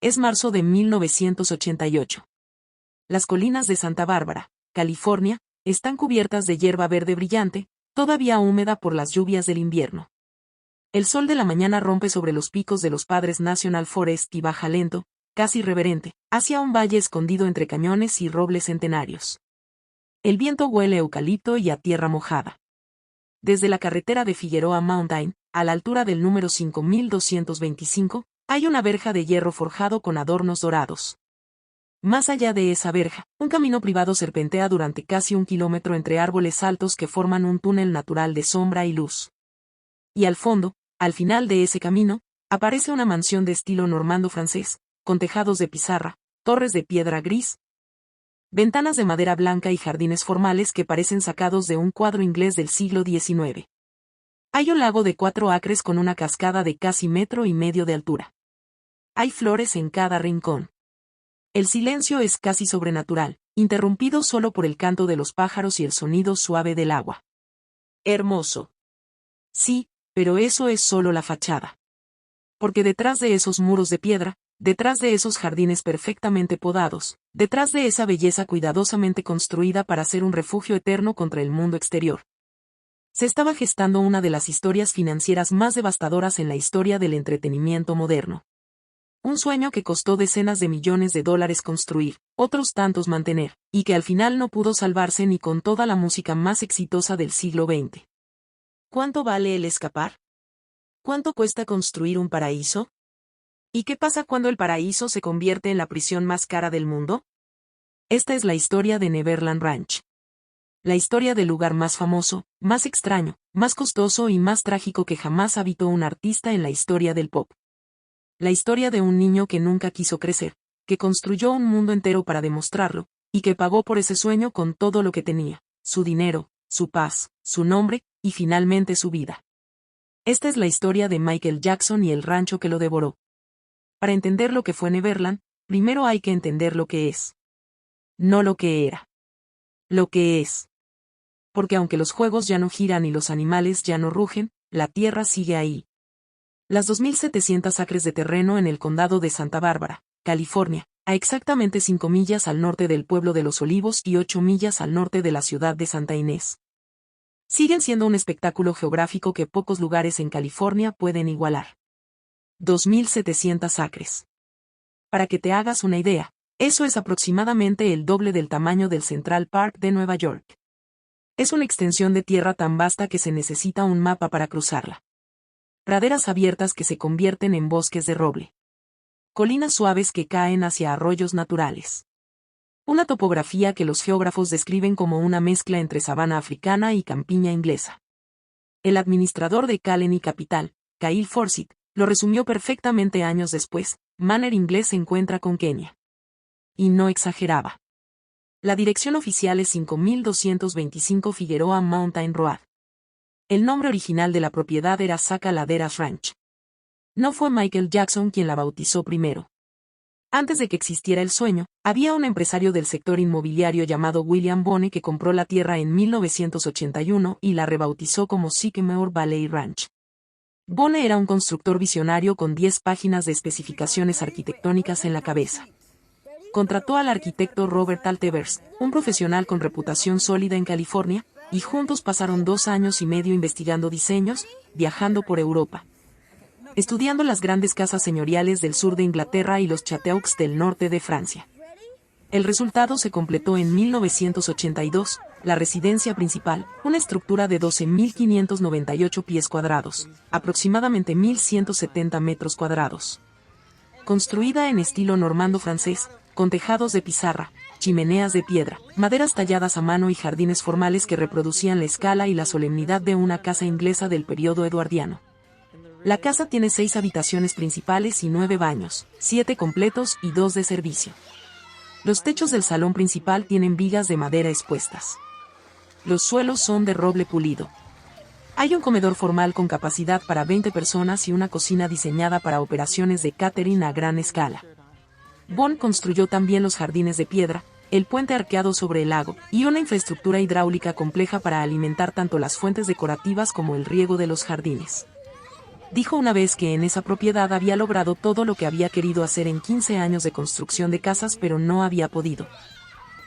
Es marzo de 1988. Las colinas de Santa Bárbara, California, están cubiertas de hierba verde brillante, todavía húmeda por las lluvias del invierno. El sol de la mañana rompe sobre los picos de los Padres National Forest y baja lento, casi reverente, hacia un valle escondido entre cañones y robles centenarios. El viento huele a eucalipto y a tierra mojada. Desde la carretera de Figueroa Mountain, a la altura del número 5225, hay una verja de hierro forjado con adornos dorados. Más allá de esa verja, un camino privado serpentea durante casi 1 kilómetro entre árboles altos que forman un túnel natural de sombra y luz. Y al fondo, al final de ese camino, aparece una mansión de estilo normando francés, con tejados de pizarra, torres de piedra gris, ventanas de madera blanca y jardines formales que parecen sacados de un cuadro inglés del siglo XIX. Hay un lago de 4 acres con una cascada de casi 1,5 metros de altura. Hay flores en cada rincón. El silencio es casi sobrenatural, interrumpido solo por el canto de los pájaros y el sonido suave del agua. Hermoso. Sí, pero eso es solo la fachada. Porque detrás de esos muros de piedra, detrás de esos jardines perfectamente podados, detrás de esa belleza cuidadosamente construida para ser un refugio eterno contra el mundo exterior, se estaba gestando una de las historias financieras más devastadoras en la historia del entretenimiento moderno. Un sueño que costó decenas de millones de dólares construir, otros tantos mantener, y que al final no pudo salvarse ni con toda la música más exitosa del siglo XX. ¿Cuánto vale el escapar? ¿Cuánto cuesta construir un paraíso? ¿Y qué pasa cuando el paraíso se convierte en la prisión más cara del mundo? Esta es la historia de Neverland Ranch. La historia del lugar más famoso, más extraño, más costoso y más trágico que jamás habitó un artista en la historia del pop. La historia de un niño que nunca quiso crecer, que construyó un mundo entero para demostrarlo, y que pagó por ese sueño con todo lo que tenía, su dinero, su paz, su nombre, y finalmente su vida. Esta es la historia de Michael Jackson y el rancho que lo devoró. Para entender lo que fue Neverland, primero hay que entender lo que es. No lo que era. Lo que es. Porque aunque los juegos ya no giran y los animales ya no rugen, la tierra sigue ahí. Las 2.700 acres de terreno en el condado de Santa Bárbara, California, a exactamente 5 millas al norte del pueblo de Los Olivos y 8 millas al norte de la ciudad de Santa Inés, siguen siendo un espectáculo geográfico que pocos lugares en California pueden igualar. 2.700 acres. Para que te hagas una idea, eso es aproximadamente el doble del tamaño del Central Park de Nueva York. Es una extensión de tierra tan vasta que se necesita un mapa para cruzarla. Praderas abiertas que se convierten en bosques de roble. Colinas suaves que caen hacia arroyos naturales. Una topografía que los geógrafos describen como una mezcla entre sabana africana y campiña inglesa. El administrador de Colony Capital, Kyle Forsyth, lo resumió perfectamente años después: Manor inglés se encuentra con Kenia. Y no exageraba. La dirección oficial es 5225 Figueroa Mountain Road. El nombre original de la propiedad era Saca Laderas Ranch. No fue Michael Jackson quien la bautizó primero. Antes de que existiera el sueño, había un empresario del sector inmobiliario llamado William Bone que compró la tierra en 1981 y la rebautizó como Sycamore Valley Ranch. Bone era un constructor visionario con 10 páginas de especificaciones arquitectónicas en la cabeza. Contrató al arquitecto Robert Altevers, un profesional con reputación sólida en California, y juntos pasaron 2 años y medio investigando diseños, viajando por Europa, estudiando las grandes casas señoriales del sur de Inglaterra y los châteaux del norte de Francia. El resultado se completó en 1982, la residencia principal, una estructura de 12.598 pies cuadrados, aproximadamente 1.170 metros cuadrados. Construida en estilo normando francés, con tejados de pizarra, chimeneas de piedra, maderas talladas a mano y jardines formales que reproducían la escala y la solemnidad de una casa inglesa del periodo eduardiano. La casa tiene 6 habitaciones principales y 9 baños, 7 completos y 2 de servicio. Los techos del salón principal tienen vigas de madera expuestas. Los suelos son de roble pulido. Hay un comedor formal con capacidad para 20 personas y una cocina diseñada para operaciones de catering a gran escala. Bone construyó también los jardines de piedra, el puente arqueado sobre el lago, y una infraestructura hidráulica compleja para alimentar tanto las fuentes decorativas como el riego de los jardines. Dijo una vez que en esa propiedad había logrado todo lo que había querido hacer en 15 años de construcción de casas, pero no había podido.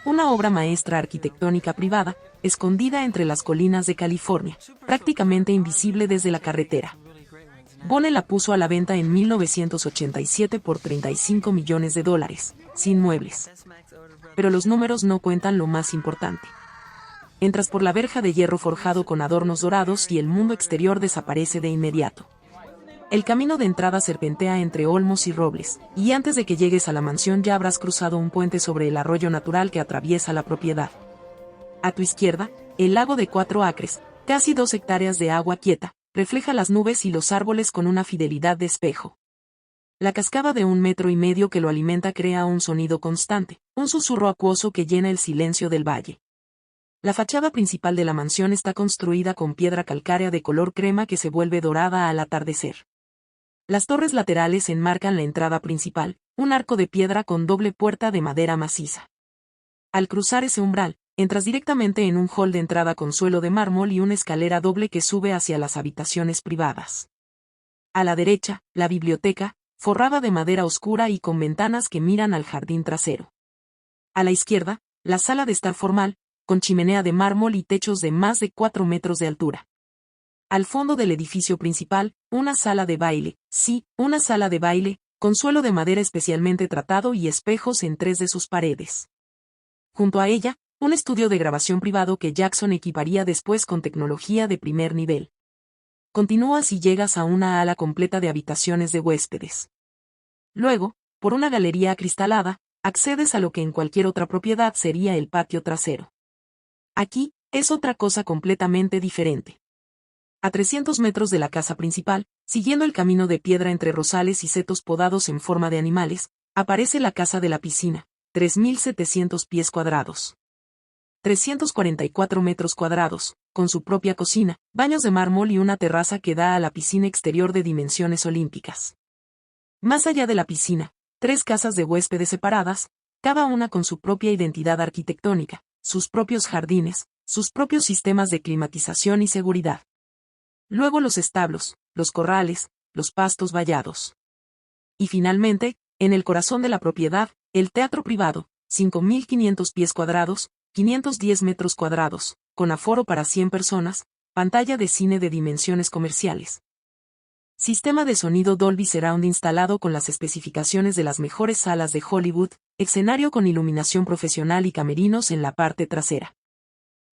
Una obra maestra arquitectónica privada, escondida entre las colinas de California, prácticamente invisible desde la carretera. Bone la puso a la venta en 1987 por $35 millones, sin muebles. Pero los números no cuentan lo más importante. Entras por la verja de hierro forjado con adornos dorados y el mundo exterior desaparece de inmediato. El camino de entrada serpentea entre olmos y robles, y antes de que llegues a la mansión ya habrás cruzado un puente sobre el arroyo natural que atraviesa la propiedad. A tu izquierda, el lago de 4 acres, casi 2 hectáreas de agua quieta, refleja las nubes y los árboles con una fidelidad de espejo. La cascada de 1,5 metros que lo alimenta crea un sonido constante, un susurro acuoso que llena el silencio del valle. La fachada principal de la mansión está construida con piedra calcárea de color crema que se vuelve dorada al atardecer. Las torres laterales enmarcan la entrada principal, un arco de piedra con doble puerta de madera maciza. Al cruzar ese umbral, entras directamente en un hall de entrada con suelo de mármol y una escalera doble que sube hacia las habitaciones privadas. A la derecha, la biblioteca, forrada de madera oscura y con ventanas que miran al jardín trasero. A la izquierda, la sala de estar formal, con chimenea de mármol y techos de más de 4 metros de altura. Al fondo del edificio principal, una sala de baile, una sala de baile, con suelo de madera especialmente tratado y espejos en 3 de sus paredes. Junto a ella, un estudio de grabación privado que Jackson equiparía después con tecnología de primer nivel. Continúas y llegas a una ala completa de habitaciones de huéspedes. Luego, por una galería acristalada, accedes a lo que en cualquier otra propiedad sería el patio trasero. Aquí, es otra cosa completamente diferente. A 300 metros de la casa principal, siguiendo el camino de piedra entre rosales y setos podados en forma de animales, aparece la casa de la piscina, 3.700 pies cuadrados. 344 metros cuadrados, con su propia cocina, baños de mármol y una terraza que da a la piscina exterior de dimensiones olímpicas. Más allá de la piscina, 3 casas de huéspedes separadas, cada una con su propia identidad arquitectónica, sus propios jardines, sus propios sistemas de climatización y seguridad. Luego los establos, los corrales, los pastos vallados. Y finalmente, en el corazón de la propiedad, el teatro privado, 5.500 pies cuadrados, 510 metros cuadrados, con aforo para 100 personas, pantalla de cine de dimensiones comerciales. Sistema de sonido Dolby Surround instalado con las especificaciones de las mejores salas de Hollywood, escenario con iluminación profesional y camerinos en la parte trasera.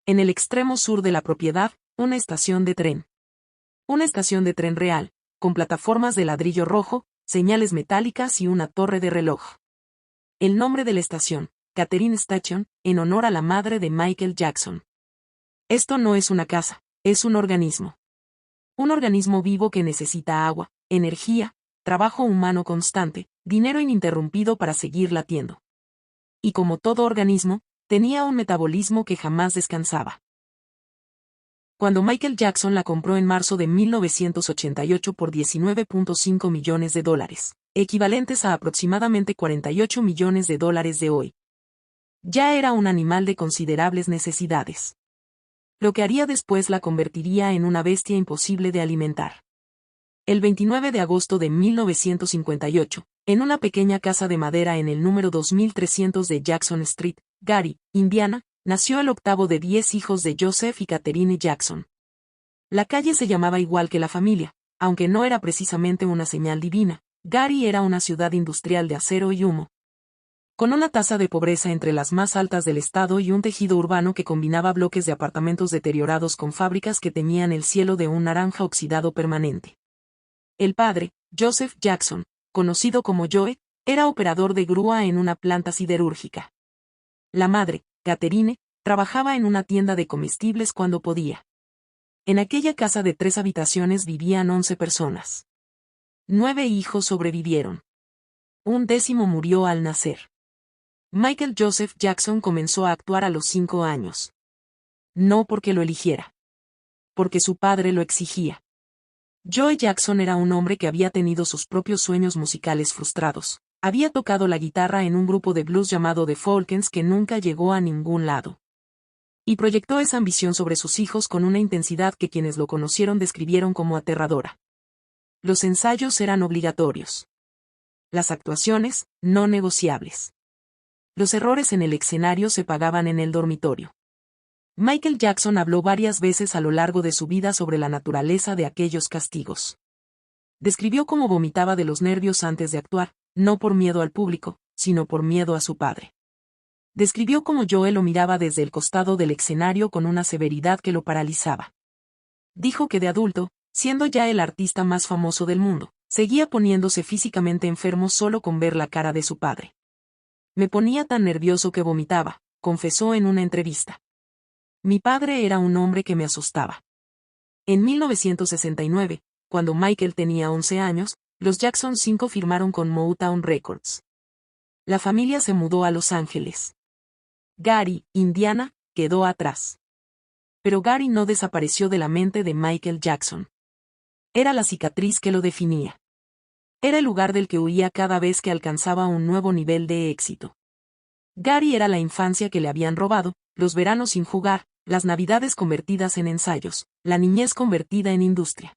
En el extremo sur de la propiedad, una estación de tren. Una estación de tren real, con plataformas de ladrillo rojo, señales metálicas y una torre de reloj. El nombre de la estación, Catherine Station, en honor a la madre de Michael Jackson. Esto no es una casa, es un organismo. Un organismo vivo que necesita agua, energía, trabajo humano constante, dinero ininterrumpido para seguir latiendo. Y como todo organismo, tenía un metabolismo que jamás descansaba. Cuando Michael Jackson la compró en marzo de 1988 por $19.5 millones, equivalentes a aproximadamente $48 millones de hoy. Ya era un animal de considerables necesidades. Lo que haría después la convertiría en una bestia imposible de alimentar. El 29 de agosto de 1958, en una pequeña casa de madera en el número 2300 de Jackson Street, Gary, Indiana, nació el octavo de 10 hijos de Joseph y Catherine Jackson. La calle se llamaba igual que la familia, aunque no era precisamente una señal divina. Gary era una ciudad industrial de acero y humo, con una tasa de pobreza entre las más altas del estado y un tejido urbano que combinaba bloques de apartamentos deteriorados con fábricas que teñían el cielo de un naranja oxidado permanente. El padre, Joseph Jackson, conocido como Joe, era operador de grúa en una planta siderúrgica. La madre, Catherine, trabajaba en una tienda de comestibles cuando podía. En aquella casa de 3 habitaciones vivían 11 personas. 9 hijos sobrevivieron. Un 10º murió al nacer. Michael Joseph Jackson comenzó a actuar a los 5 años. No porque lo eligiera. Porque su padre lo exigía. Joe Jackson era un hombre que había tenido sus propios sueños musicales frustrados. Había tocado la guitarra en un grupo de blues llamado The Falcons que nunca llegó a ningún lado. Y proyectó esa ambición sobre sus hijos con una intensidad que quienes lo conocieron describieron como aterradora. Los ensayos eran obligatorios. Las actuaciones, no negociables. Los errores en el escenario se pagaban en el dormitorio. Michael Jackson habló varias veces a lo largo de su vida sobre la naturaleza de aquellos castigos. Describió cómo vomitaba de los nervios antes de actuar, no por miedo al público, sino por miedo a su padre. Describió cómo Joe lo miraba desde el costado del escenario con una severidad que lo paralizaba. Dijo que de adulto, siendo ya el artista más famoso del mundo, seguía poniéndose físicamente enfermo solo con ver la cara de su padre. Me ponía tan nervioso que vomitaba, confesó en una entrevista. Mi padre era un hombre que me asustaba. En 1969, cuando Michael tenía 11 años, los Jackson 5 firmaron con Motown Records. La familia se mudó a Los Ángeles. Gary, Indiana, quedó atrás. Pero Gary no desapareció de la mente de Michael Jackson. Era la cicatriz que lo definía. Era el lugar del que huía cada vez que alcanzaba un nuevo nivel de éxito. Gary era la infancia que le habían robado, los veranos sin jugar, las navidades convertidas en ensayos, la niñez convertida en industria.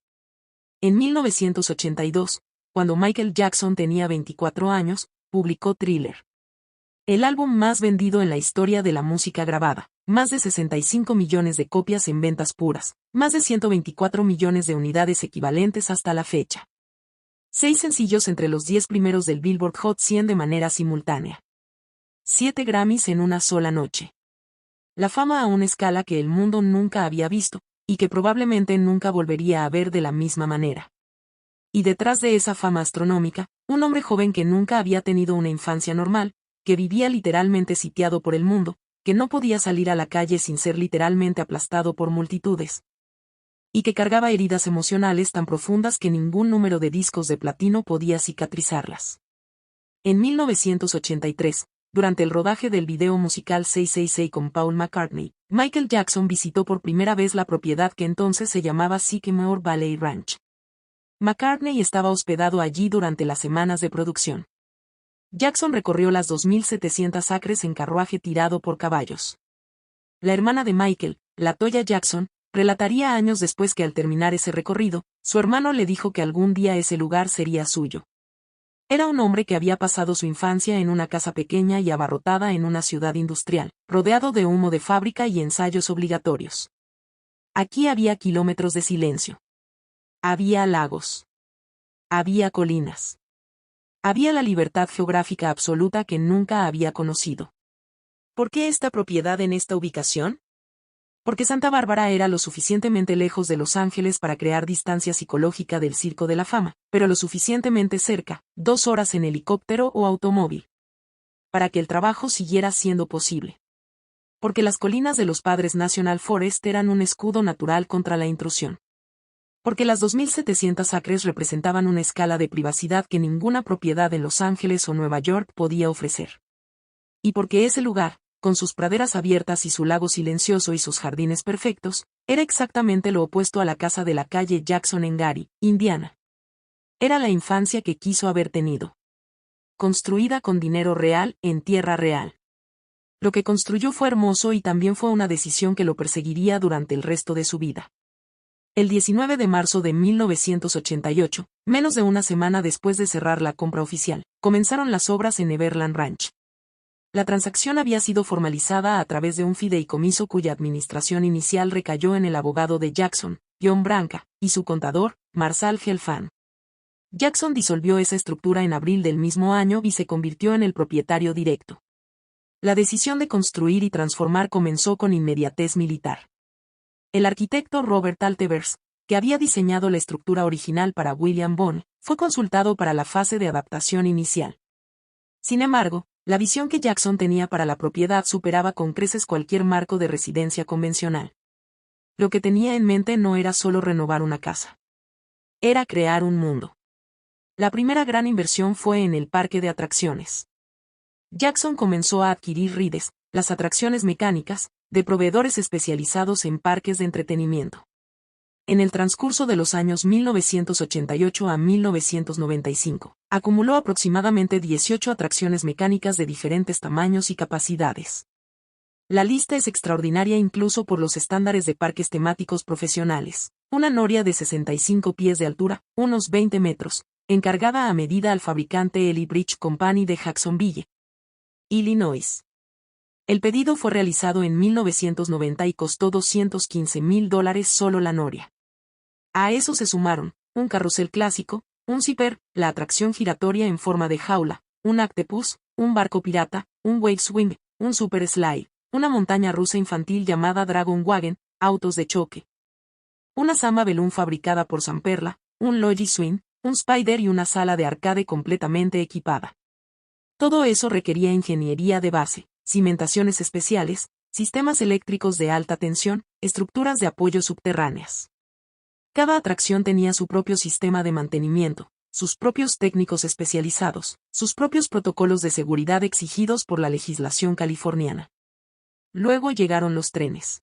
En 1982, cuando Michael Jackson tenía 24 años, publicó Thriller. El álbum más vendido en la historia de la música grabada, más de 65 millones de copias en ventas puras, más de 124 millones de unidades equivalentes hasta la fecha. 6 sencillos entre los 10 primeros del Billboard Hot 100 de manera simultánea. 7 Grammys en una sola noche. La fama a una escala que el mundo nunca había visto, y que probablemente nunca volvería a ver de la misma manera. Y detrás de esa fama astronómica, un hombre joven que nunca había tenido una infancia normal, que vivía literalmente sitiado por el mundo, que no podía salir a la calle sin ser literalmente aplastado por multitudes. Y que cargaba heridas emocionales tan profundas que ningún número de discos de platino podía cicatrizarlas. En 1983, durante el rodaje del video musical 666 con Paul McCartney, Michael Jackson visitó por primera vez la propiedad que entonces se llamaba Sycamore Valley Ranch. McCartney estaba hospedado allí durante las semanas de producción. Jackson recorrió las 2.700 acres en carruaje tirado por caballos. La hermana de Michael, LaToya Jackson, relataría años después que al terminar ese recorrido, su hermano le dijo que algún día ese lugar sería suyo. Era un hombre que había pasado su infancia en una casa pequeña y abarrotada en una ciudad industrial, rodeado de humo de fábrica y ensayos obligatorios. Aquí había kilómetros de silencio. Había lagos. Había colinas. Había la libertad geográfica absoluta que nunca había conocido. ¿Por qué esta propiedad en esta ubicación? Porque Santa Bárbara era lo suficientemente lejos de Los Ángeles para crear distancia psicológica del Circo de la Fama, pero lo suficientemente cerca, 2 horas en helicóptero o automóvil, para que el trabajo siguiera siendo posible. Porque las colinas de los Padres National Forest eran un escudo natural contra la intrusión. Porque las 2.700 acres representaban una escala de privacidad que ninguna propiedad en Los Ángeles o Nueva York podía ofrecer. Y porque ese lugar, con sus praderas abiertas y su lago silencioso y sus jardines perfectos, era exactamente lo opuesto a la casa de la calle Jackson en Gary, Indiana. Era la infancia que quiso haber tenido. Construida con dinero real, en tierra real. Lo que construyó fue hermoso y también fue una decisión que lo perseguiría durante el resto de su vida. El 19 de marzo de 1988, menos de una semana después de cerrar la compra oficial, comenzaron las obras en Neverland Ranch. La transacción había sido formalizada a través de un fideicomiso cuya administración inicial recayó en el abogado de Jackson, John Branca, y su contador, Marshall Gelfand. Jackson disolvió esa estructura en abril del mismo año y se convirtió en el propietario directo. La decisión de construir y transformar comenzó con inmediatez militar. El arquitecto Robert Altenberg, que había diseñado la estructura original para William Bond, fue consultado para la fase de adaptación inicial. Sin embargo, la visión que Jackson tenía para la propiedad superaba con creces cualquier marco de residencia convencional. Lo que tenía en mente no era solo renovar una casa. Era crear un mundo. La primera gran inversión fue en el parque de atracciones. Jackson comenzó a adquirir rides, las atracciones mecánicas, de proveedores especializados en parques de entretenimiento. En el transcurso de los años 1988 a 1995, acumuló aproximadamente 18 atracciones mecánicas de diferentes tamaños y capacidades. La lista es extraordinaria incluso por los estándares de parques temáticos profesionales. Una noria de 65 pies de altura, unos 20 metros, encargada a medida al fabricante Eli Bridge Company de Jacksonville, Illinois. El pedido fue realizado en 1990 y costó $215,000 solo la noria. A eso se sumaron, un carrusel clásico, un zipper, la atracción giratoria en forma de jaula, un octopus, un barco pirata, un wave swing, un super slide, una montaña rusa infantil llamada Dragon Wagon, autos de choque, una Samba Balloon fabricada por Zamperla, un Logi Swing, un Spider y una sala de arcade completamente equipada. Todo eso requería ingeniería de base, cimentaciones especiales, sistemas eléctricos de alta tensión, estructuras de apoyo subterráneas. Cada atracción tenía su propio sistema de mantenimiento, sus propios técnicos especializados, sus propios protocolos de seguridad exigidos por la legislación californiana. Luego llegaron los trenes.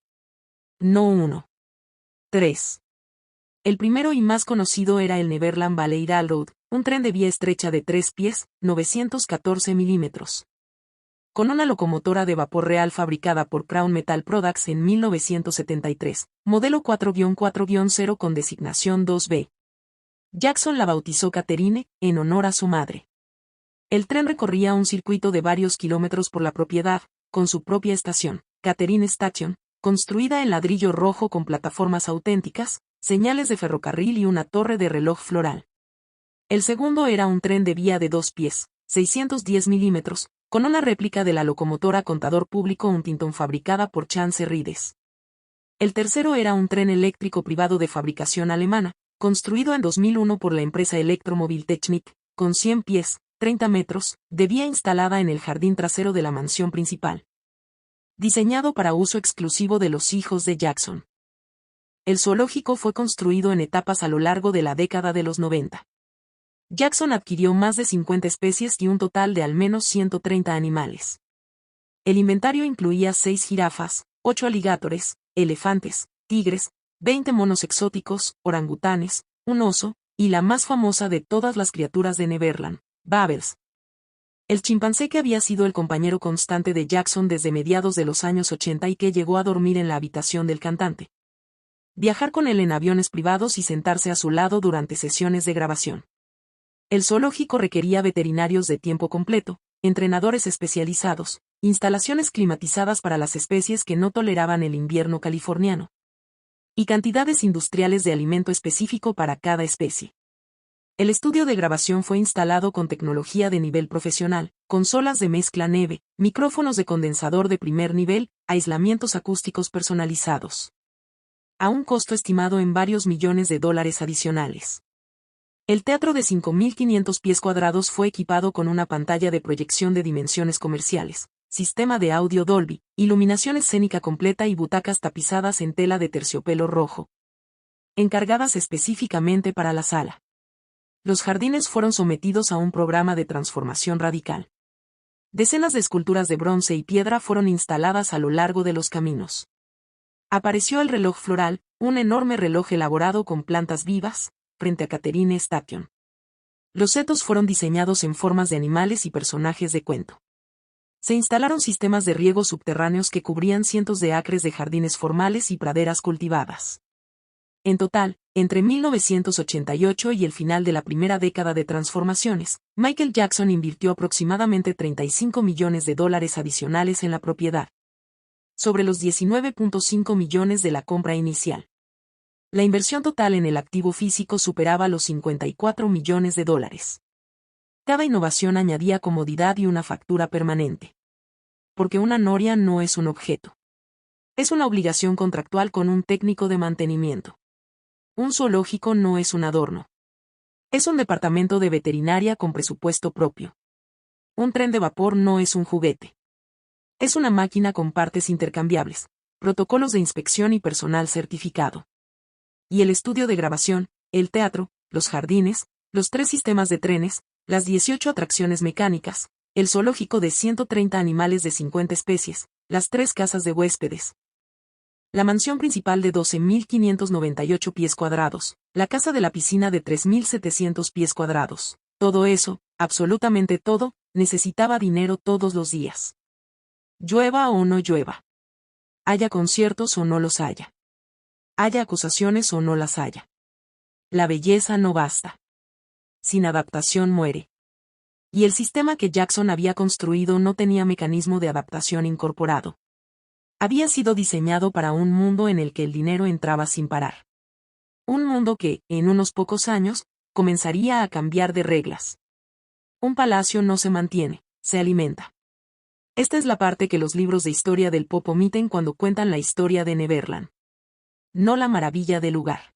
No uno. 3. El primero y más conocido era el Neverland Valley Railroad, un tren de vía estrecha de 3 pies, 914 milímetros. Con una locomotora de vapor real fabricada por Crown Metal Products en 1973, modelo 4-4-0 con designación 2B. Jackson la bautizó Catherine, en honor a su madre. El tren recorría un circuito de varios kilómetros por la propiedad, con su propia estación, Catherine Station, construida en ladrillo rojo con plataformas auténticas, señales de ferrocarril y una torre de reloj floral. El segundo era un tren de vía de 2 pies, 610 milímetros, con una réplica de la locomotora Contador Público Huntington fabricada por Chance Rides. El tercero era un tren eléctrico privado de fabricación alemana, construido en 2001 por la empresa Elektromobiltechnik, con 100 pies, 30 metros, de vía instalada en el jardín trasero de la mansión principal. Diseñado para uso exclusivo de los hijos de Jackson. El zoológico fue construido en etapas a lo largo de la década de los 90. Jackson adquirió más de 50 especies y un total de al menos 130 animales. El inventario incluía 6 jirafas, 8 aligatores, elefantes, tigres, 20 monos exóticos, orangutanes, un oso, y la más famosa de todas las criaturas de Neverland, Bubbles. El chimpancé que había sido el compañero constante de Jackson desde mediados de los años 80 y que llegó a dormir en la habitación del cantante. Viajar con él en aviones privados y sentarse a su lado durante sesiones de grabación. El zoológico requería veterinarios de tiempo completo, entrenadores especializados, instalaciones climatizadas para las especies que no toleraban el invierno californiano, y cantidades industriales de alimento específico para cada especie. El estudio de grabación fue instalado con tecnología de nivel profesional, consolas de mezcla neve, micrófonos de condensador de primer nivel, aislamientos acústicos personalizados. A un costo estimado en varios millones de dólares adicionales. El teatro de 5.500 pies cuadrados fue equipado con una pantalla de proyección de dimensiones comerciales, sistema de audio Dolby, iluminación escénica completa y butacas tapizadas en tela de terciopelo rojo, encargadas específicamente para la sala. Los jardines fueron sometidos a un programa de transformación radical. Decenas de esculturas de bronce y piedra fueron instaladas a lo largo de los caminos. Apareció el reloj floral, un enorme reloj elaborado con plantas vivas, frente a Catherine Station. Los setos fueron diseñados en formas de animales y personajes de cuento. Se instalaron sistemas de riego subterráneos que cubrían cientos de acres de jardines formales y praderas cultivadas. En total, entre 1988 y el final de la primera década de transformaciones, Michael Jackson invirtió aproximadamente $35 millones adicionales en la propiedad, sobre los 19.5 millones de la compra inicial. La inversión total en el activo físico superaba los $54 millones. Cada innovación añadía comodidad y una factura permanente. Porque una noria no es un objeto. Es una obligación contractual con un técnico de mantenimiento. Un zoológico no es un adorno. Es un departamento de veterinaria con presupuesto propio. Un tren de vapor no es un juguete. Es una máquina con partes intercambiables, protocolos de inspección y personal certificado. Y el estudio de grabación, el teatro, los jardines, los 3 sistemas de trenes, las 18 atracciones mecánicas, el zoológico de 130 animales de 50 especies, las 3 casas de huéspedes, la mansión principal de 12.598 pies cuadrados, la casa de la piscina de 3.700 pies cuadrados. Todo eso, absolutamente todo, necesitaba dinero todos los días. Llueva o no llueva. Haya conciertos o no los haya. Haya acusaciones o no las haya. La belleza no basta. Sin adaptación muere. Y el sistema que Jackson había construido no tenía mecanismo de adaptación incorporado. Había sido diseñado para un mundo en el que el dinero entraba sin parar. Un mundo que, en unos pocos años, comenzaría a cambiar de reglas. Un palacio no se mantiene, se alimenta. Esta es la parte que los libros de historia del pop omiten cuando cuentan la historia de Neverland. No la maravilla del lugar.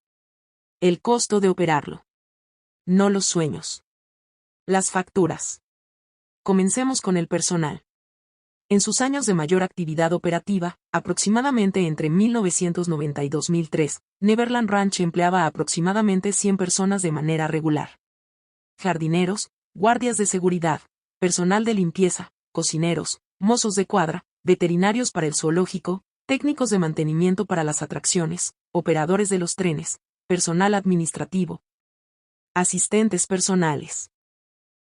El costo de operarlo. No los sueños. Las facturas. Comencemos con el personal. En sus años de mayor actividad operativa, aproximadamente entre 1990 y 2003, Neverland Ranch empleaba a aproximadamente 100 personas de manera regular. Jardineros, guardias de seguridad, personal de limpieza, cocineros, mozos de cuadra, veterinarios para el zoológico, técnicos de mantenimiento para las atracciones, operadores de los trenes, personal administrativo, asistentes personales.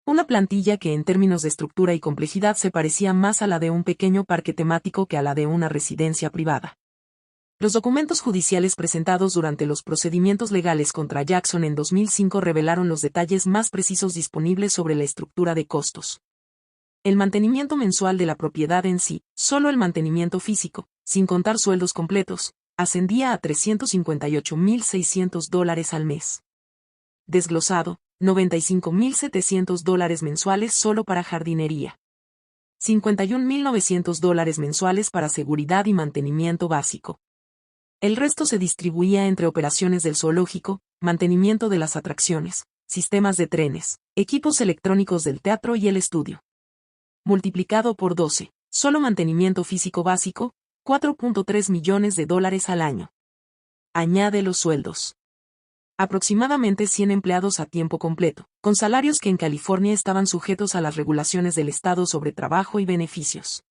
Una plantilla que en términos de estructura y complejidad se parecía más a la de un pequeño parque temático que a la de una residencia privada. Los documentos judiciales presentados durante los procedimientos legales contra Jackson en 2005 revelaron los detalles más precisos disponibles sobre la estructura de costos. El mantenimiento mensual de la propiedad en sí, solo el mantenimiento físico, sin contar sueldos completos, ascendía a $358,600 al mes. Desglosado, $95,700 mensuales solo para jardinería. $51,900 mensuales para seguridad y mantenimiento básico. El resto se distribuía entre operaciones del zoológico, mantenimiento de las atracciones, sistemas de trenes, equipos electrónicos del teatro y el estudio. Multiplicado por 12, solo mantenimiento físico básico, $4.3 millones al año. Añade los sueldos. Aproximadamente 100 empleados a tiempo completo, con salarios que en California estaban sujetos a las regulaciones del Estado sobre trabajo y beneficios.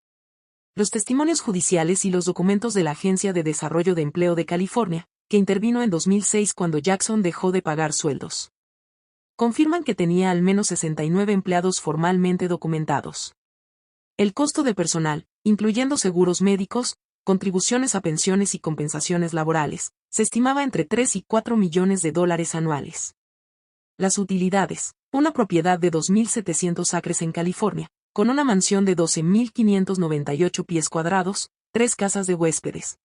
Los testimonios judiciales y los documentos de la Agencia de Desarrollo de Empleo de California, que intervino en 2006 cuando Jackson dejó de pagar sueldos, confirman que tenía al menos 69 empleados formalmente documentados. El costo de personal, incluyendo seguros médicos, contribuciones a pensiones y compensaciones laborales, se estimaba entre 3 y 4 millones de dólares anuales. Las utilidades, una propiedad de 2.700 acres en California, con una mansión de 12.598 pies cuadrados, 3 casas de huéspedes.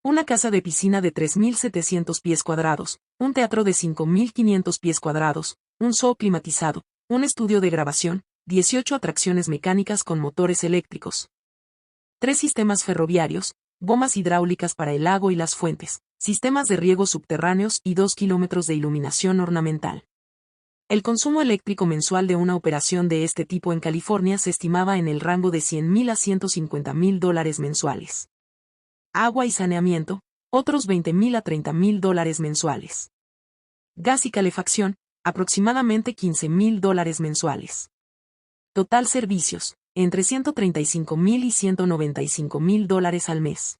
Una casa de piscina de 3.700 pies cuadrados, un teatro de 5.500 pies cuadrados, un zoo climatizado, un estudio de grabación, 18 atracciones mecánicas con motores eléctricos. 3 sistemas ferroviarios, bombas hidráulicas para el lago y las fuentes, sistemas de riego subterráneos y 2 kilómetros de iluminación ornamental. El consumo eléctrico mensual de una operación de este tipo en California se estimaba en el rango de $100,000 a $150,000 mensuales. Agua y saneamiento, otros $20,000 a $30,000 mensuales. Gas y calefacción, aproximadamente $15,000 mensuales. Total servicios, entre $135,000 y $195,000 al mes.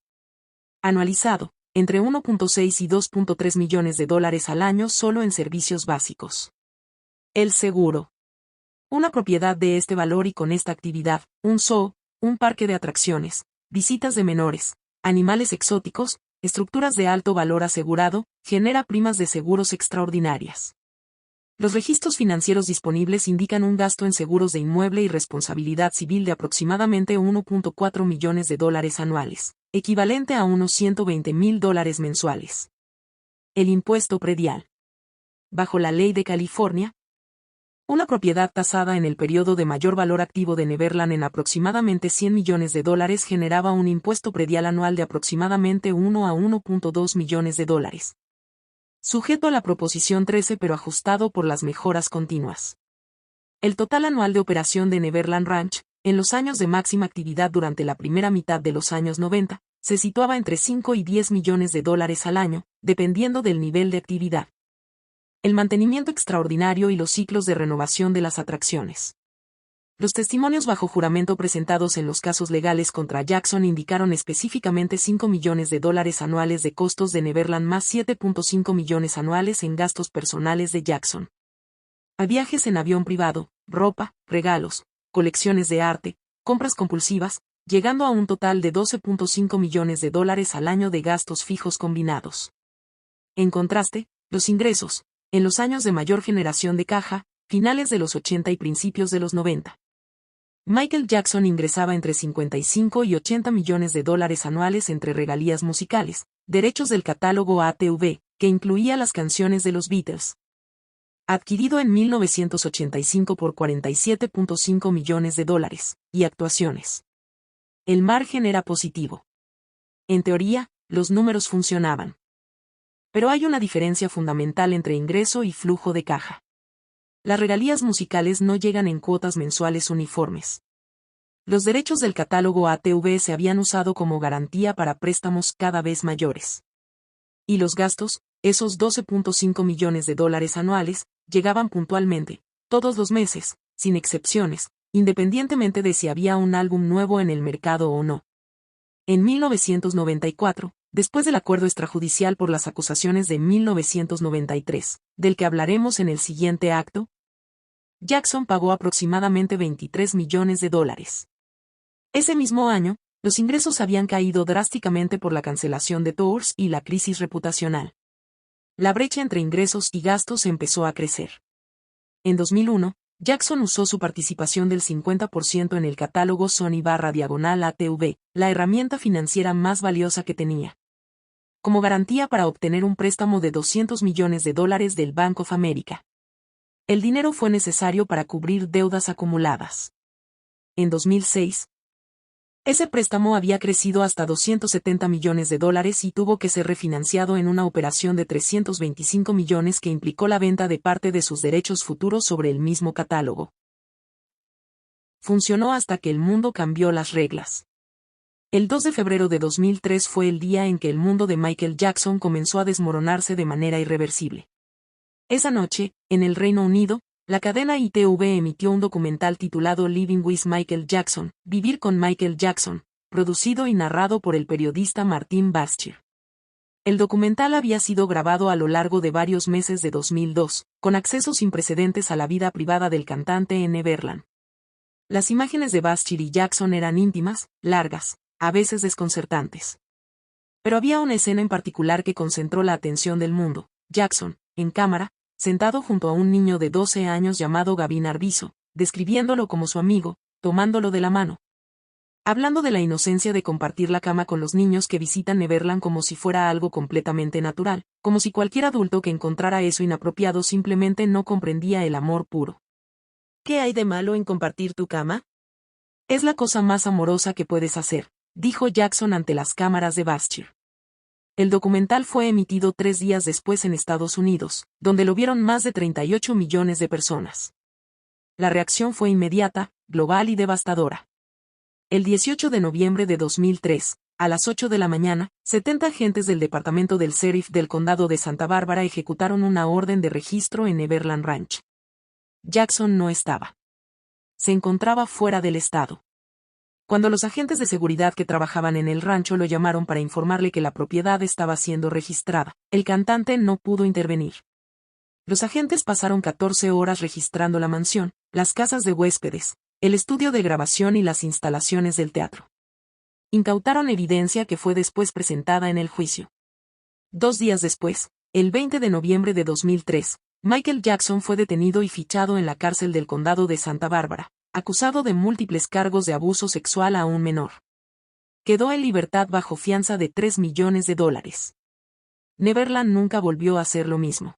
Anualizado, entre 1.6 y 2.3 millones de dólares al año solo en servicios básicos. El seguro. Una propiedad de este valor y con esta actividad, un zoo, un parque de atracciones, visitas de menores, animales exóticos, estructuras de alto valor asegurado, genera primas de seguros extraordinarias. Los registros financieros disponibles indican un gasto en seguros de inmueble y responsabilidad civil de aproximadamente 1.4 millones de dólares anuales, equivalente a unos $120,000 mensuales. El impuesto predial. Bajo la ley de California, una propiedad tasada en el periodo de mayor valor activo de Neverland en aproximadamente $100 millones generaba un impuesto predial anual de aproximadamente 1 a 1.2 millones de dólares. Sujeto a la Proposición 13 pero ajustado por las mejoras continuas. El total anual de operación de Neverland Ranch, en los años de máxima actividad durante la primera mitad de los años 90, se situaba entre 5 y 10 millones de dólares al año, dependiendo del nivel de actividad. El mantenimiento extraordinario y los ciclos de renovación de las atracciones. Los testimonios bajo juramento presentados en los casos legales contra Jackson indicaron específicamente 5 millones de dólares anuales de costos de Neverland más 7.5 millones anuales en gastos personales de Jackson. A viajes en avión privado, ropa, regalos, colecciones de arte, compras compulsivas, llegando a un total de $12.5 millones al año de gastos fijos combinados. En contraste, los ingresos, en los años de mayor generación de caja, finales de los 80 y principios de los 90. Michael Jackson ingresaba entre 55 y 80 millones de dólares anuales entre regalías musicales, derechos del catálogo ATV, que incluía las canciones de los Beatles, adquirido en 1985 por $47.5 millones, y actuaciones. El margen era positivo. En teoría, los números funcionaban. Pero hay una diferencia fundamental entre ingreso y flujo de caja. Las regalías musicales no llegan en cuotas mensuales uniformes. Los derechos del catálogo ATV se habían usado como garantía para préstamos cada vez mayores. Y los gastos, esos $12.5 millones anuales, llegaban puntualmente, todos los meses, sin excepciones, independientemente de si había un álbum nuevo en el mercado o no. En 1994, después del acuerdo extrajudicial por las acusaciones de 1993, del que hablaremos en el siguiente acto, Jackson pagó aproximadamente $23 millones. Ese mismo año, los ingresos habían caído drásticamente por la cancelación de tours y la crisis reputacional. La brecha entre ingresos y gastos empezó a crecer. En 2001, Jackson usó su participación del 50% en el catálogo Sony/ATV, la herramienta financiera más valiosa que tenía, como garantía para obtener un préstamo de $200 millones del Bank of America. El dinero fue necesario para cubrir deudas acumuladas. En 2006, ese préstamo había crecido hasta $270 millones y tuvo que ser refinanciado en una operación de $325 millones que implicó la venta de parte de sus derechos futuros sobre el mismo catálogo. Funcionó hasta que el mundo cambió las reglas. El 2 de febrero de 2003 fue el día en que el mundo de Michael Jackson comenzó a desmoronarse de manera irreversible. Esa noche, en el Reino Unido, la cadena ITV emitió un documental titulado Living with Michael Jackson, Vivir con Michael Jackson, producido y narrado por el periodista Martin Bashir. El documental había sido grabado a lo largo de varios meses de 2002, con acceso sin precedentes a la vida privada del cantante en Neverland. Las imágenes de Bashir y Jackson eran íntimas, largas, a veces desconcertantes. Pero había una escena en particular que concentró la atención del mundo: Jackson, en cámara, sentado junto a un niño de 12 años llamado Gavin Arvizo, describiéndolo como su amigo, tomándolo de la mano, hablando de la inocencia de compartir la cama con los niños que visitan Neverland como si fuera algo completamente natural, como si cualquier adulto que encontrara eso inapropiado simplemente no comprendía el amor puro. ¿Qué hay de malo en compartir tu cama? Es la cosa más amorosa que puedes hacer, dijo Jackson ante las cámaras de Bashir. El documental fue emitido 3 días después en Estados Unidos, donde lo vieron más de 38 millones de personas. La reacción fue inmediata, global y devastadora. El 18 de noviembre de 2003, a las 8 de la mañana, 70 agentes del departamento del sheriff del condado de Santa Bárbara ejecutaron una orden de registro en Neverland Ranch. Jackson no estaba. Se encontraba fuera del estado. Cuando los agentes de seguridad que trabajaban en el rancho lo llamaron para informarle que la propiedad estaba siendo registrada, el cantante no pudo intervenir. Los agentes pasaron 14 horas registrando la mansión, las casas de huéspedes, el estudio de grabación y las instalaciones del teatro. Incautaron evidencia que fue después presentada en el juicio. 2 días después, el 20 de noviembre de 2003, Michael Jackson fue detenido y fichado en la cárcel del condado de Santa Bárbara, acusado de múltiples cargos de abuso sexual a un menor. Quedó en libertad bajo fianza de $3 millones. Neverland nunca volvió a hacer lo mismo.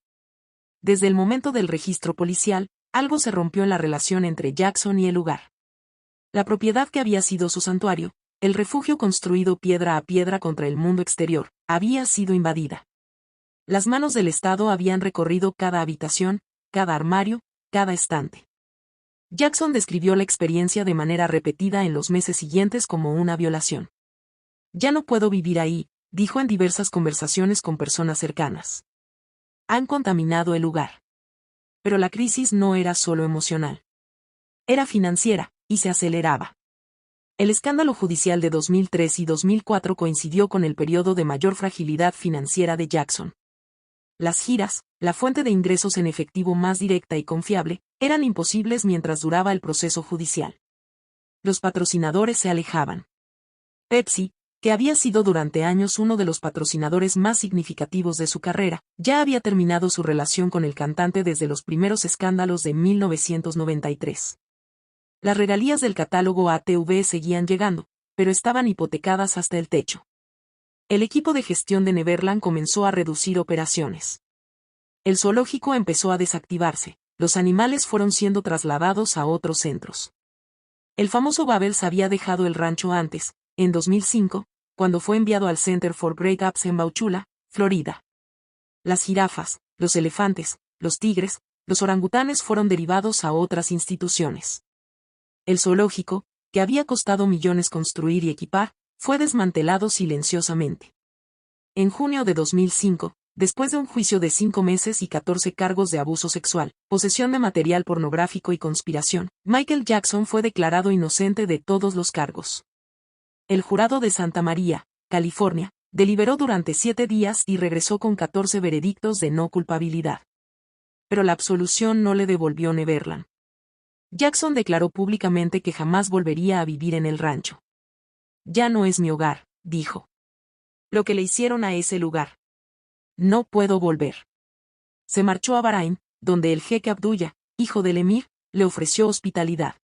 Desde el momento del registro policial, algo se rompió en la relación entre Jackson y el lugar. La propiedad que había sido su santuario, el refugio construido piedra a piedra contra el mundo exterior, había sido invadida. Las manos del Estado habían recorrido cada habitación, cada armario, cada estante. Jackson describió la experiencia de manera repetida en los meses siguientes como una violación. Ya no puedo vivir ahí, dijo en diversas conversaciones con personas cercanas. Han contaminado el lugar. Pero la crisis no era solo emocional. Era financiera, y se aceleraba. El escándalo judicial de 2003 y 2004 coincidió con el periodo de mayor fragilidad financiera de Jackson. Las giras, la fuente de ingresos en efectivo más directa y confiable, eran imposibles mientras duraba el proceso judicial. Los patrocinadores se alejaban. Pepsi, que había sido durante años uno de los patrocinadores más significativos de su carrera, ya había terminado su relación con el cantante desde los primeros escándalos de 1993. Las regalías del catálogo ATV seguían llegando, pero estaban hipotecadas hasta el techo. El equipo de gestión de Neverland comenzó a reducir operaciones. El zoológico empezó a desactivarse, los animales fueron siendo trasladados a otros centros. El famoso Babels había dejado el rancho antes, en 2005, cuando fue enviado al Center for Great Apes en Bauchula, Florida. Las jirafas, los elefantes, los tigres, los orangutanes fueron derivados a otras instituciones. El zoológico, que había costado millones construir y equipar, fue desmantelado silenciosamente. En junio de 2005, después de un juicio de 5 meses y 14 cargos de abuso sexual, posesión de material pornográfico y conspiración, Michael Jackson fue declarado inocente de todos los cargos. El jurado de Santa María, California, deliberó durante 7 días y regresó con 14 veredictos de no culpabilidad. Pero la absolución no le devolvió Neverland. Jackson declaró públicamente que jamás volvería a vivir en el rancho. Ya no es mi hogar, dijo. Lo que le hicieron a ese lugar. No puedo volver. Se marchó a Bahrein, donde el jeque Abdullah, hijo del emir, le ofreció hospitalidad.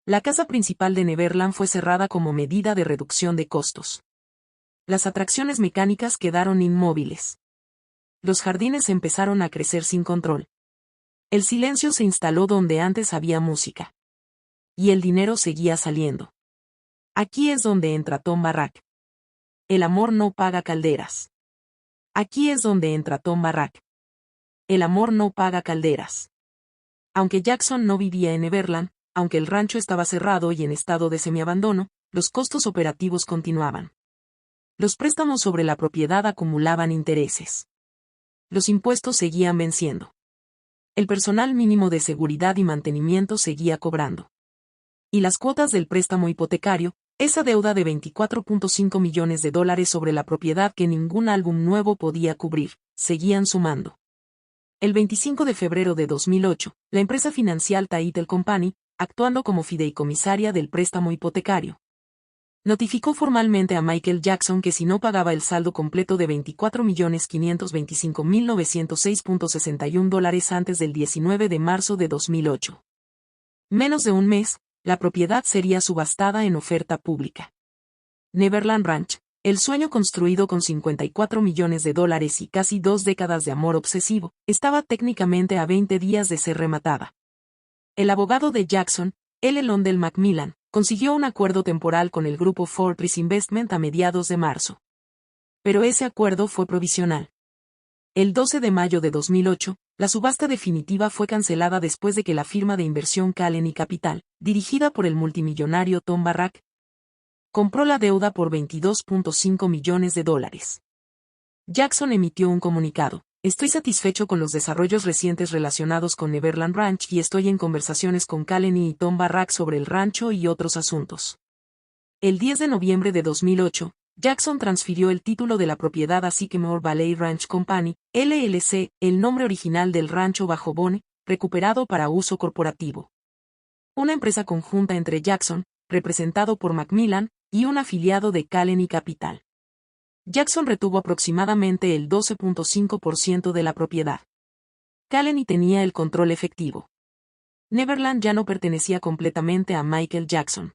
La casa principal de Neverland fue cerrada como medida de reducción de costos. Las atracciones mecánicas quedaron inmóviles. Los jardines empezaron a crecer sin control. El silencio se instaló donde antes había música. Y el dinero seguía saliendo. Aquí es donde entra Tom Barrack. El amor no paga calderas. Aquí es donde entra Tom Barrack. El amor no paga calderas. Aunque Jackson no vivía en Neverland, aunque el rancho estaba cerrado y en estado de semiabandono, los costos operativos continuaban. Los préstamos sobre la propiedad acumulaban intereses. Los impuestos seguían venciendo. El personal mínimo de seguridad y mantenimiento seguía cobrando. Y las cuotas del préstamo hipotecario, esa deuda de $24.5 millones sobre la propiedad que ningún álbum nuevo podía cubrir, seguían sumando. El 25 de febrero de 2008, la empresa financiera Title Company, actuando como fideicomisaria del préstamo hipotecario, notificó formalmente a Michael Jackson que si no pagaba el saldo completo de $24.525.906.61 antes del 19 de marzo de 2008. Menos de un mes, la propiedad sería subastada en oferta pública. Neverland Ranch, el sueño construido con $54 millones y casi 2 décadas de amor obsesivo, estaba técnicamente a 20 días de ser rematada. El abogado de Jackson, L. Londell Macmillan, consiguió un acuerdo temporal con el grupo Fortress Investment a mediados de marzo. Pero ese acuerdo fue provisional. El 12 de mayo de 2008, la subasta definitiva fue cancelada después de que la firma de inversión Calen Capital, dirigida por el multimillonario Tom Barrack, compró la deuda por $22.5 millones. Jackson emitió un comunicado. Estoy satisfecho con los desarrollos recientes relacionados con Neverland Ranch y estoy en conversaciones con Calen y Tom Barrack sobre el rancho y otros asuntos. El 10 de noviembre de 2008, Jackson transfirió el título de la propiedad a Sycamore Valley Ranch Company, LLC, el nombre original del rancho bajo Bone, recuperado para uso corporativo. Una empresa conjunta entre Jackson, representado por Macmillan, y un afiliado de Calen Capital. Jackson retuvo aproximadamente el 12.5% de la propiedad. Calen tenía el control efectivo. Neverland ya no pertenecía completamente a Michael Jackson.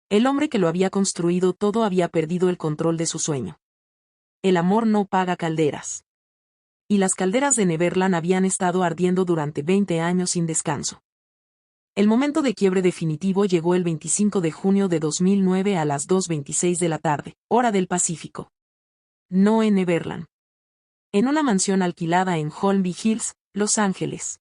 El hombre que lo había construido todo había perdido el control de su sueño. El amor no paga calderas. Y las calderas de Neverland habían estado ardiendo durante 20 años sin descanso. El momento de quiebre definitivo llegó el 25 de junio de 2009 a las 2:26 de la tarde, hora del Pacífico. No en Neverland. En una mansión alquilada en Holmby Hills, Los Ángeles.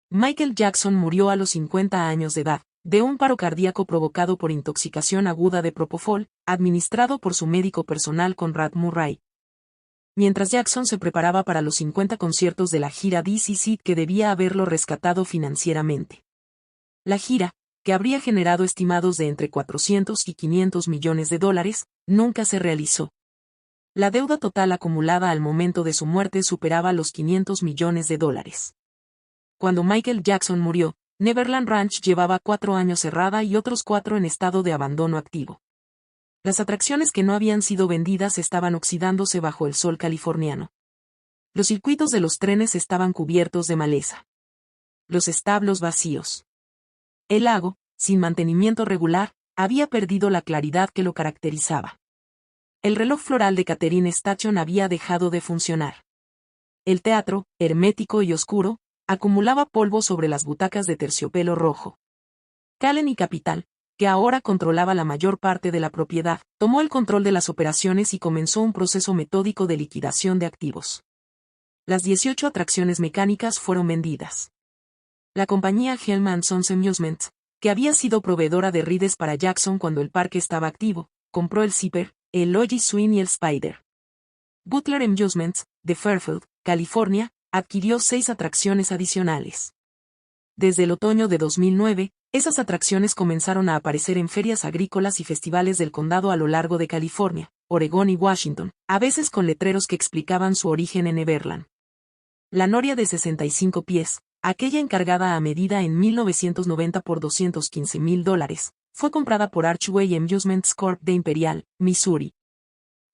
Michael Jackson murió a los 50 años de edad, de un paro cardíaco provocado por intoxicación aguda de propofol, administrado por su médico personal Conrad Murray. Mientras Jackson se preparaba para los 50 conciertos de la gira This Is It que debía haberlo rescatado financieramente. La gira, que habría generado estimados de entre 400 y 500 millones de dólares, nunca se realizó. La deuda total acumulada al momento de su muerte superaba los 500 millones de dólares. Cuando Michael Jackson murió, Neverland Ranch llevaba 4 años cerrada y otros 4 en estado de abandono activo. Las atracciones que no habían sido vendidas estaban oxidándose bajo el sol californiano. Los circuitos de los trenes estaban cubiertos de maleza. Los establos vacíos. El lago, sin mantenimiento regular, había perdido la claridad que lo caracterizaba. El reloj floral de Catherine Station había dejado de funcionar. El teatro, hermético y oscuro, acumulaba polvo sobre las butacas de terciopelo rojo. Kallen Capital, que ahora controlaba la mayor parte de la propiedad, tomó el control de las operaciones y comenzó un proceso metódico de liquidación de activos. Las 18 atracciones mecánicas fueron vendidas. La compañía Hellman Sons Amusements, que había sido proveedora de rides para Jackson cuando el parque estaba activo, compró el Zipper, el Logie Swing y el Spider. Butler Amusements, de Fairfield, California, adquirió 6 atracciones adicionales. Desde el otoño de 2009, esas atracciones comenzaron a aparecer en ferias agrícolas y festivales del condado a lo largo de California, Oregón y Washington, a veces con letreros que explicaban su origen en Neverland. La noria de 65 pies, aquella encargada a medida en 1990 por $215,000, fue comprada por Archway Amusements Corp. De Imperial, Missouri.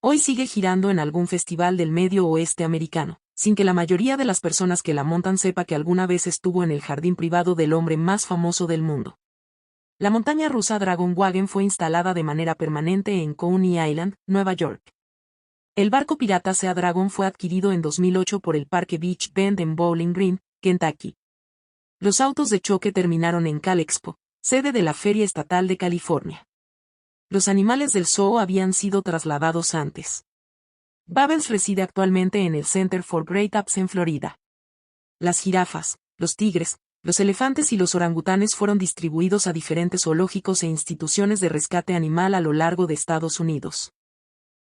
Hoy sigue girando en algún festival del medio oeste americano, sin que la mayoría de las personas que la montan sepa que alguna vez estuvo en el jardín privado del hombre más famoso del mundo. La montaña rusa Dragon Wagon fue instalada de manera permanente en Coney Island, Nueva York. El barco pirata Sea Dragon fue adquirido en 2008 por el Parque Beach Bend en Bowling Green, Kentucky. Los autos de choque terminaron en Calexpo, sede de la Feria Estatal de California. Los animales del zoo habían sido trasladados antes. Bubbles reside actualmente en el Center for Great Apes en Florida. Las jirafas, los tigres, los elefantes y los orangutanes fueron distribuidos a diferentes zoológicos e instituciones de rescate animal a lo largo de Estados Unidos.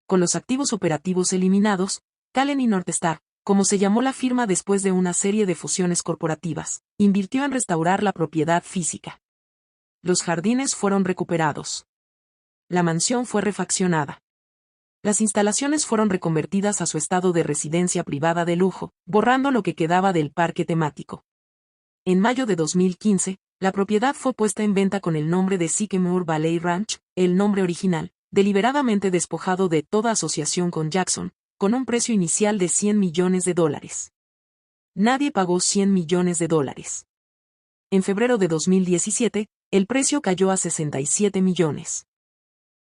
Con los activos operativos eliminados, Kallen y Northstar, como se llamó la firma después de una serie de fusiones corporativas, invirtió en restaurar la propiedad física. Los jardines fueron recuperados. La mansión fue refaccionada. Las instalaciones fueron reconvertidas a su estado de residencia privada de lujo, borrando lo que quedaba del parque temático. En mayo de 2015, la propiedad fue puesta en venta con el nombre de Sycamore Valley Ranch, el nombre original, deliberadamente despojado de toda asociación con Jackson, con un precio inicial de $100 millones. Nadie pagó $100 millones. En febrero de 2017, el precio cayó a 67 millones.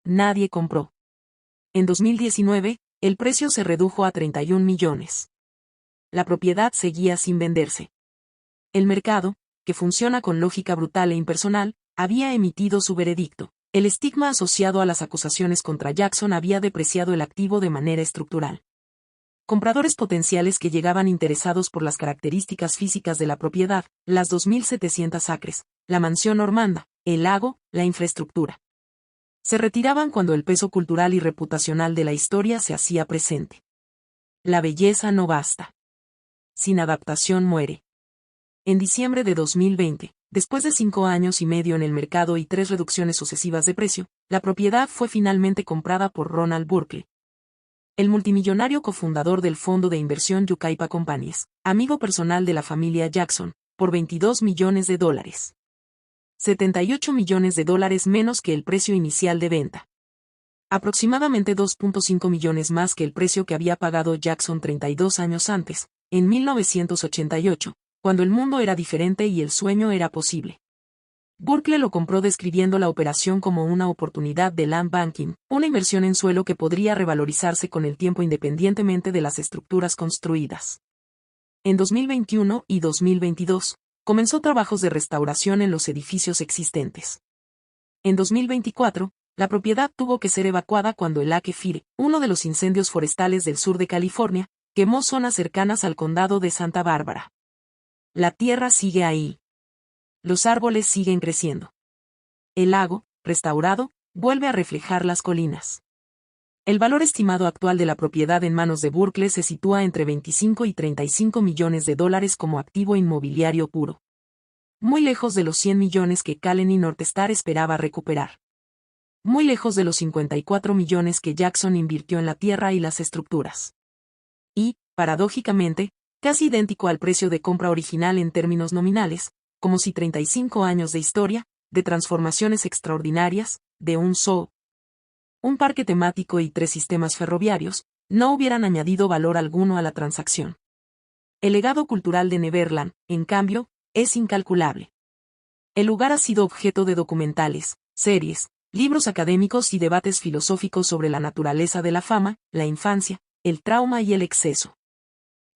Nadie compró. En 2019, el precio se redujo a 31 millones. La propiedad seguía sin venderse. El mercado, que funciona con lógica brutal e impersonal, había emitido su veredicto. El estigma asociado a las acusaciones contra Jackson había depreciado el activo de manera estructural. Compradores potenciales que llegaban interesados por las características físicas de la propiedad, las 2.700 acres, la mansión normanda, el lago, la infraestructura. Se retiraban cuando el peso cultural y reputacional de la historia se hacía presente. La belleza no basta. Sin adaptación muere. En diciembre de 2020, después de 5 años y medio en el mercado y 3 reducciones sucesivas de precio, la propiedad fue finalmente comprada por Ronald Burkle, el multimillonario cofundador del fondo de inversión Yucaipa Companies, amigo personal de la familia Jackson, por $22 millones. $78 millones menos que el precio inicial de venta. Aproximadamente 2.5 millones más que el precio que había pagado Jackson 32 años antes, en 1988, cuando el mundo era diferente y el sueño era posible. Burkle lo compró describiendo la operación como una oportunidad de land banking, una inversión en suelo que podría revalorizarse con el tiempo independientemente de las estructuras construidas. En 2021 y 2022, comenzó trabajos de restauración en los edificios existentes. En 2024, la propiedad tuvo que ser evacuada cuando el Lake Fire, uno de los incendios forestales del sur de California, quemó zonas cercanas al condado de Santa Bárbara. La tierra sigue ahí. Los árboles siguen creciendo. El lago, restaurado, vuelve a reflejar las colinas. El valor estimado actual de la propiedad en manos de Burkle se sitúa entre 25 y 35 millones de dólares como activo inmobiliario puro. Muy lejos de los 100 millones que Kallen y Northstar esperaba recuperar. Muy lejos de los 54 millones que Jackson invirtió en la tierra y las estructuras. Y, paradójicamente, casi idéntico al precio de compra original en términos nominales, como si 35 años de historia, de transformaciones extraordinarias, de un zoo, un parque temático y 3 sistemas ferroviarios, no hubieran añadido valor alguno a la transacción. El legado cultural de Neverland, en cambio, es incalculable. El lugar ha sido objeto de documentales, series, libros académicos y debates filosóficos sobre la naturaleza de la fama, la infancia, el trauma y el exceso.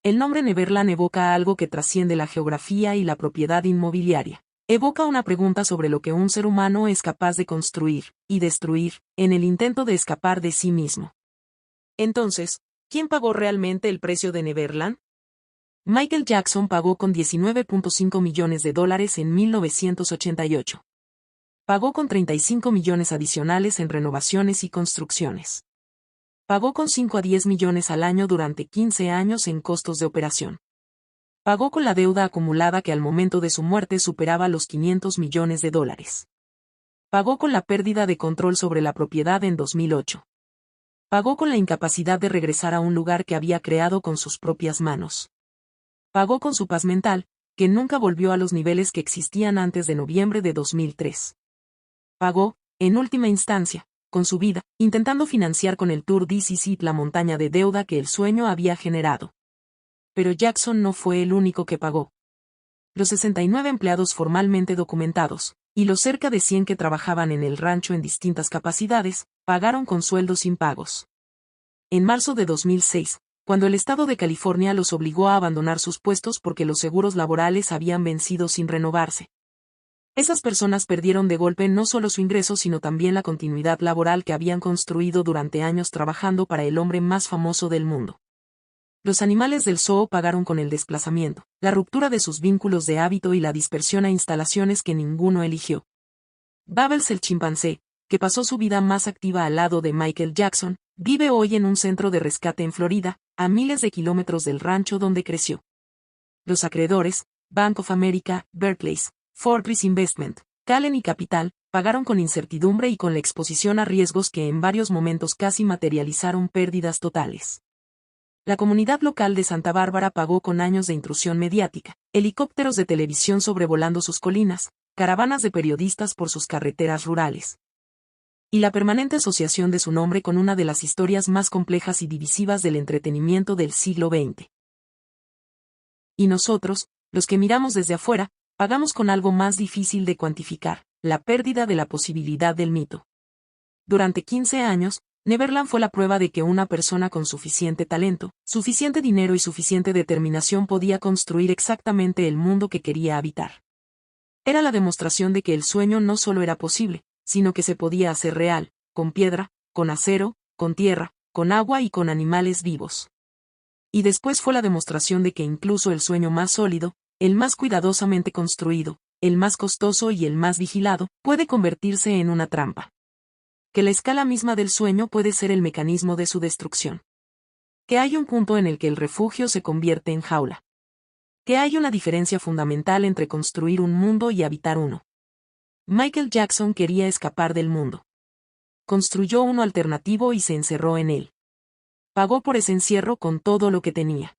El nombre Neverland evoca algo que trasciende la geografía y la propiedad inmobiliaria. Evoca una pregunta sobre lo que un ser humano es capaz de construir y destruir en el intento de escapar de sí mismo. Entonces, ¿quién pagó realmente el precio de Neverland? Michael Jackson pagó con $19.5 millones en 1988. Pagó con 35 millones adicionales en renovaciones y construcciones. Pagó con 5 a 10 millones al año durante 15 años en costos de operación. Pagó con la deuda acumulada que al momento de su muerte superaba los $500 millones. Pagó con la pérdida de control sobre la propiedad en 2008. Pagó con la incapacidad de regresar a un lugar que había creado con sus propias manos. Pagó con su paz mental, que nunca volvió a los niveles que existían antes de noviembre de 2003. Pagó, en última instancia, con su vida, intentando financiar con el Tour This Is It la montaña de deuda que el sueño había generado. Pero Jackson no fue el único que pagó. Los 69 empleados formalmente documentados, y los cerca de 100 que trabajaban en el rancho en distintas capacidades, pagaron con sueldos impagos. En marzo de 2006, cuando el estado de California los obligó a abandonar sus puestos porque los seguros laborales habían vencido sin renovarse. Esas personas perdieron de golpe no solo su ingreso sino también la continuidad laboral que habían construido durante años trabajando para el hombre más famoso del mundo. Los animales del zoo pagaron con el desplazamiento, la ruptura de sus vínculos de hábito y la dispersión a instalaciones que ninguno eligió. Bubbles el chimpancé, que pasó su vida más activa al lado de Michael Jackson, vive hoy en un centro de rescate en Florida, a miles de kilómetros del rancho donde creció. Los acreedores, Bank of America, Barclays, Fortress Investment, Calen y Capital, pagaron con incertidumbre y con la exposición a riesgos que en varios momentos casi materializaron pérdidas totales. La comunidad local de Santa Bárbara pagó con años de intrusión mediática, helicópteros de televisión sobrevolando sus colinas, caravanas de periodistas por sus carreteras rurales. Y la permanente asociación de su nombre con una de las historias más complejas y divisivas del entretenimiento del siglo XX. Y nosotros, los que miramos desde afuera, pagamos con algo más difícil de cuantificar, la pérdida de la posibilidad del mito. Durante 15 años, Neverland fue la prueba de que una persona con suficiente talento, suficiente dinero y suficiente determinación podía construir exactamente el mundo que quería habitar. Era la demostración de que el sueño no solo era posible, sino que se podía hacer real, con piedra, con acero, con tierra, con agua y con animales vivos. Y después fue la demostración de que incluso el sueño más sólido, el más cuidadosamente construido, el más costoso y el más vigilado, puede convertirse en una trampa. Que la escala misma del sueño puede ser el mecanismo de su destrucción. Que hay un punto en el que el refugio se convierte en jaula. Que hay una diferencia fundamental entre construir un mundo y habitar uno. Michael Jackson quería escapar del mundo. Construyó uno alternativo y se encerró en él. Pagó por ese encierro con todo lo que tenía.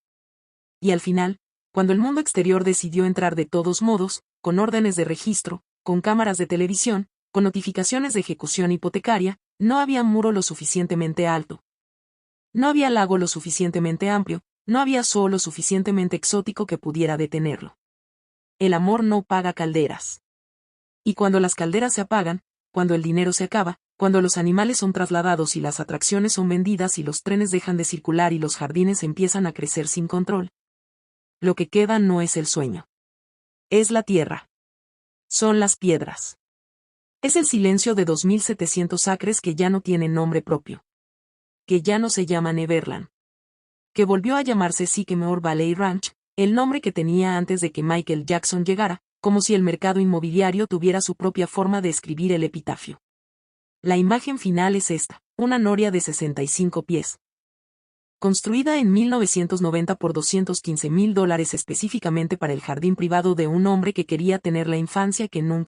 Y al final, cuando el mundo exterior decidió entrar de todos modos, con órdenes de registro, con cámaras de televisión, con notificaciones de ejecución hipotecaria, no había muro lo suficientemente alto. No había lago lo suficientemente amplio, no había sol lo suficientemente exótico que pudiera detenerlo. El amor no paga calderas. Y cuando las calderas se apagan, cuando el dinero se acaba, cuando los animales son trasladados y las atracciones son vendidas y los trenes dejan de circular y los jardines empiezan a crecer sin control, lo que queda no es el sueño. Es la tierra. Son las piedras. Es el silencio de 2.700 acres que ya no tiene nombre propio. Que ya no se llama Neverland. Que volvió a llamarse Sycamore Valley Ranch, el nombre que tenía antes de que Michael Jackson llegara, como si el mercado inmobiliario tuviera su propia forma de escribir el epitafio. La imagen final es esta, una noria de 65 pies. Construida en 1990 por $215,000 específicamente para el jardín privado de un hombre que quería tener la infancia que nunca